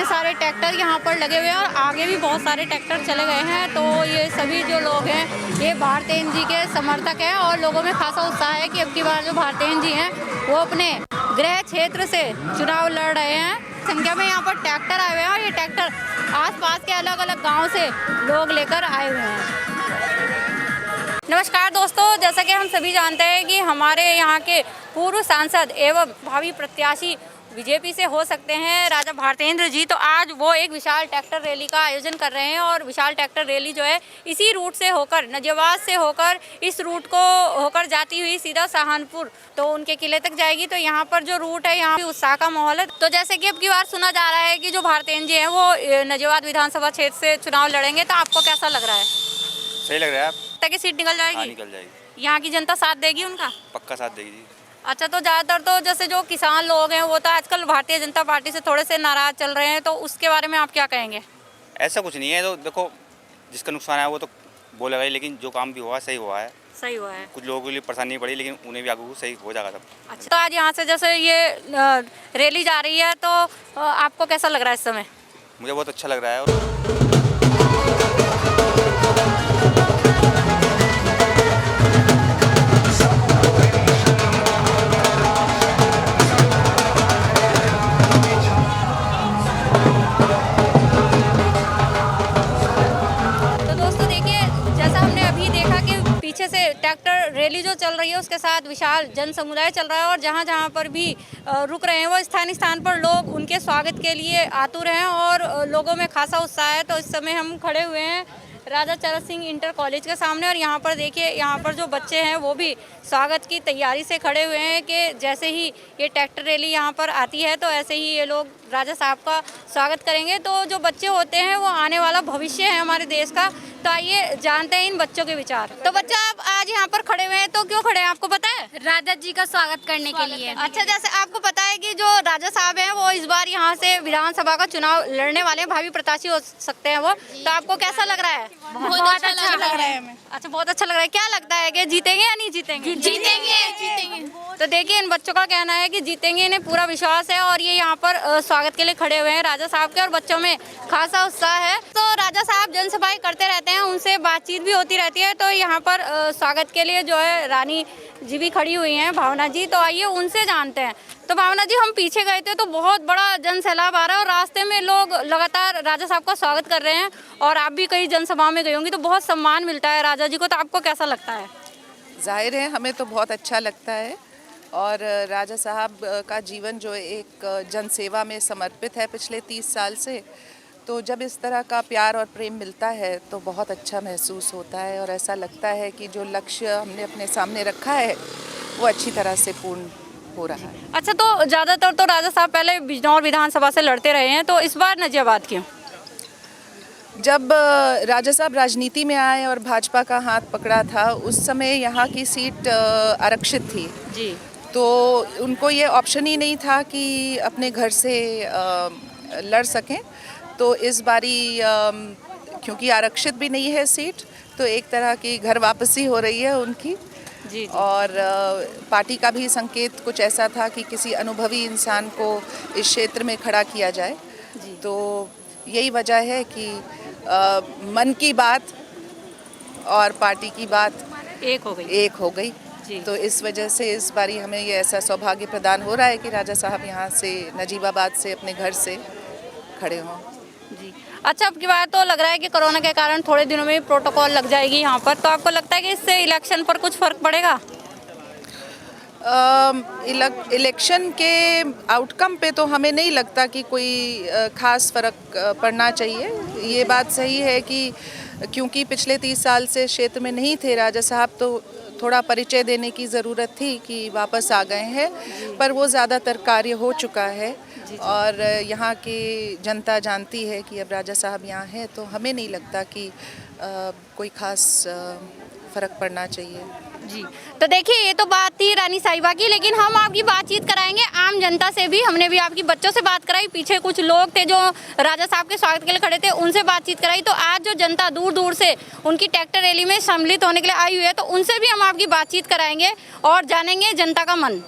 सारे ट्रैक्टर यहाँ पर लगे हुए हैं और आगे भी बहुत सारे ट्रैक्टर चले गए हैं। तो ये सभी जो लोग हैं ये भारतेंदु जी के समर्थक हैं और लोगों में खासा उत्साह है कि अब की बार जो भारतेंदु जी हैं वो अपने गृह क्षेत्र से चुनाव लड़ रहे हैं। संख्या में यहाँ पर ट्रैक्टर आए हुए हैं और ये ट्रैक्टर आसपास के अलग अलग गाँव से लोग लेकर आए हुए हैं। नमस्कार दोस्तों, जैसा कि हम सभी जानते हैं कि हमारे यहाँ के पूर्व सांसद एवं भावी प्रत्याशी बीजेपी से हो सकते हैं राजा भारतेंदु जी। तो आज वो एक विशाल ट्रैक्टर रैली का आयोजन कर रहे हैं और विशाल ट्रैक्टर रैली जो है इसी रूट से होकर नजियाबाद से होकर इस रूट को होकर जाती हुई सीधा सहारनपुर तो उनके किले तक जाएगी। तो यहाँ पर जो रूट है यहाँ पे उत्साह का माहौल है। तो जैसे कि अब की बार सुना जा रहा है कि जो भारतेंदु जी हैं वो नजियाबाद विधानसभा क्षेत्र से चुनाव लड़ेंगे, तो आपको कैसा लग रहा है? सही लग रहा है। आप की सीट निकल जाएगी? हाँ, निकल जाएगी। यहाँ की जनता साथ देगी उनका? पक्का साथ देगी जी। अच्छा, तो ज़्यादातर तो जैसे जो किसान लोग हैं वो तो आजकल भारतीय जनता पार्टी से थोड़े से नाराज चल रहे हैं, तो उसके बारे में आप क्या कहेंगे? ऐसा कुछ नहीं है, तो देखो जिसका नुकसान है वो तो बोलेगा ही, लेकिन जो काम भी हुआ सही हुआ है। सही हुआ है। कुछ लोगों के लिए परेशानी पड़ी, लेकिन उन्हें भी आगे सही हो जाएगा सब। अच्छा, तो आज यहाँ से जैसे ये रैली जा रही है तो आपको कैसा लग रहा है इस समय? मुझे बहुत अच्छा लग रहा है। से ट्रैक्टर रैली जो चल रही है उसके साथ विशाल जन समुदाय चल रहा है और जहाँ जहाँ पर भी रुक रहे हैं वो स्थान पर लोग उनके स्वागत के लिए आतुर हैं और लोगों में खासा उत्साह है। तो इस समय हम खड़े हुए हैं राजा चरण सिंह इंटर कॉलेज के सामने और यहाँ पर देखिए यहाँ पर जो बच्चे हैं वो भी स्वागत की तैयारी से खड़े हुए हैं कि जैसे ही ये ट्रैक्टर रैली यहाँ पर आती है तो ऐसे ही ये लोग राजा साहब का स्वागत करेंगे। तो जो बच्चे होते हैं वो आने वाला भविष्य है हमारे देश का। तो आइए जानते हैं इन बच्चों के विचार। तो बच्चा आप आज यहाँ पर खड़े हुए हैं तो क्यों खड़े हैं, आपको पता है? राजा जी का स्वागत करने के लिए। अच्छा, जैसे आपको पता है कि जो राजा साहब हैं वो इस बार यहाँ से विधानसभा का चुनाव लड़ने वाले हैं, भावी प्रत्याशी हो सकते हैं वो, तो आपको कैसा लग रहा है? बहुत अच्छा लग रहा है हमें। अच्छा, बहुत अच्छा लग रहा है। क्या लगता है कि जीतेंगे या नहीं जीतेंगे? जीतेंगे। तो देखिए इन बच्चों का कहना है कि जीतेंगे, इन्हें पूरा विश्वास है और ये यहाँ पर स्वागत के लिए खड़े हुए हैं राजा साहब के और बच्चों में खासा उत्साह है। तो राजा साहब जनसभाएं करते रहते हैं, उनसे बातचीत भी होती रहती है। तो यहाँ पर स्वागत के लिए जो है रानी जी भी खड़ी हुई हैं, भावना जी। तो आइए उनसे जानते हैं। तो भावना जी, हम पीछे गए थे तो बहुत बड़ा जन सैलाब आ रहा है और रास्ते में लोग लगातार राजा साहब का स्वागत कर रहे हैं और आप भी कई जनसभा में गई होंगी, तो बहुत सम्मान मिलता है राजा जी को, तो आपको कैसा लगता है? जाहिर है हमें तो बहुत अच्छा लगता है और राजा साहब का जीवन जो एक जनसेवा में समर्पित है पिछले 30 साल से, तो जब इस तरह का प्यार और प्रेम मिलता है तो बहुत अच्छा महसूस होता है और ऐसा लगता है कि जो लक्ष्य हमने अपने सामने रखा है वो अच्छी तरह से पूर्ण हो रहा है। अच्छा, तो ज़्यादातर तो राजा साहब पहले बिजनौर विधानसभा से लड़ते रहे हैं, तो इस बार नजियाबाद क्यों? जब राजा साहब राजनीति में आए और भाजपा का हाथ पकड़ा था उस समय यहाँ की सीट आरक्षित थी जी, तो उनको ये ऑप्शन ही नहीं था कि अपने घर से लड़ सकें। तो इस बारी क्योंकि आरक्षित भी नहीं है सीट, तो एक तरह की घर वापसी हो रही है उनकी जी। और पार्टी का भी संकेत कुछ ऐसा था कि किसी अनुभवी इंसान को इस क्षेत्र में खड़ा किया जाए जी। तो यही वजह है कि मन की बात और पार्टी की बात एक हो गई जी। तो इस वजह से इस बारी हमें ये ऐसा सौभाग्य प्रदान हो रहा है कि राजा साहब यहाँ से नजीबाबाद से अपने घर से खड़े हों जी। अच्छा, अब की बात तो लग रहा है कि कोरोना के कारण थोड़े दिनों में प्रोटोकॉल लग जाएगी यहाँ पर, तो आपको लगता है कि इससे इलेक्शन पर कुछ फर्क पड़ेगा? इलेक्शन के आउटकम पे तो हमें नहीं लगता कि कोई खास फर्क पड़ना चाहिए। ये बात सही है कि क्योंकि पिछले 30 साल से क्षेत्र में नहीं थे राजा साहब, तो थोड़ा परिचय देने की ज़रूरत थी कि वापस आ गए हैं, पर वो ज़्यादातर कार्य हो चुका है और यहाँ की जनता जानती है कि अब राजा साहब यहाँ हैं, तो हमें नहीं लगता कि कोई खास फ़र्क पड़ना चाहिए जी। तो देखिए ये तो बात थी रानी साहिबा की, लेकिन हम आपकी बातचीत कराएंगे आम जनता से भी। हमने भी आपकी बच्चों से बात कराई, पीछे कुछ लोग थे जो राजा साहब के स्वागत के लिए खड़े थे, उनसे बातचीत कराई। तो आज जो जनता दूर दूर से उनकी ट्रैक्टर रैली में सम्मिलित होने के लिए आई हुई है, तो उनसे भी हम आपकी बातचीत कराएंगे और जानेंगे जनता का मन।